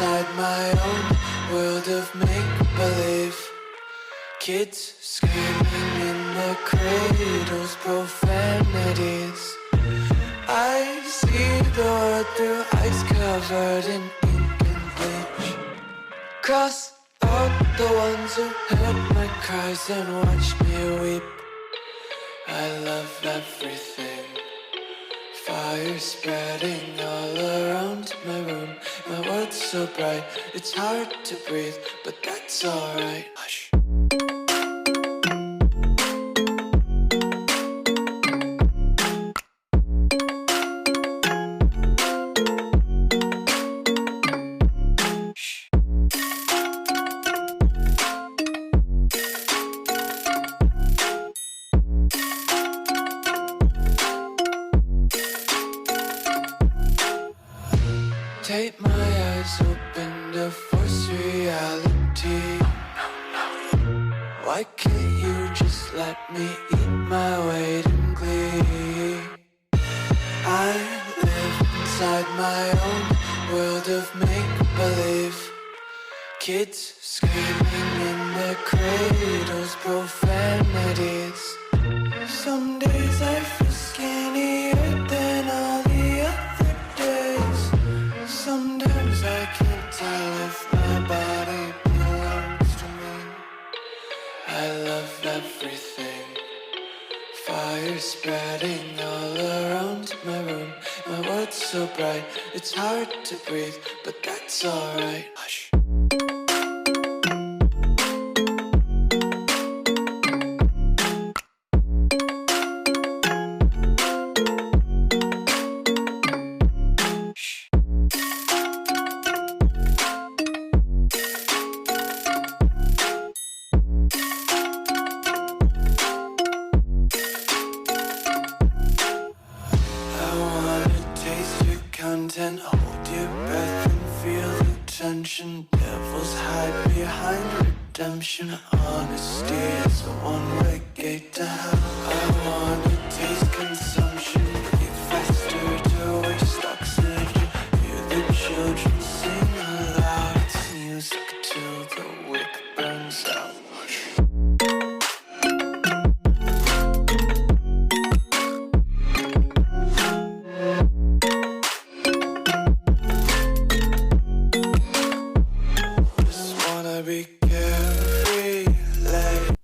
inside my own world of make-believe. Kids screaming in their cradles, profanities. I see the world through ice covered in ink and bleach. Cross out the ones who heard my cries and watched me weep. I love everything. Fire spreading all around my room. My world's so bright, it's hard to breathe, but that's alright. Hush. Take my eyes open to force reality. Why can't you just let me eat my weight in glee? I live inside my own world of make-believe. Kids screaming in their cradles, profanities. Some days I feel skinnier than all the other days. Sometimes I can't tell if my body belongs to me. I love everything. Fire spreading all around my room. My world's so bright, it's hard to breathe, but that's alright. Hush. Hold your breath and feel the tension. Devils hide behind redemption. Honesty is a one-way gate to hell. I wanna taste consumption. Breathe faster to waste oxygen. Hear the children sing aloud. It's music till the wick burns out. Be carefree, like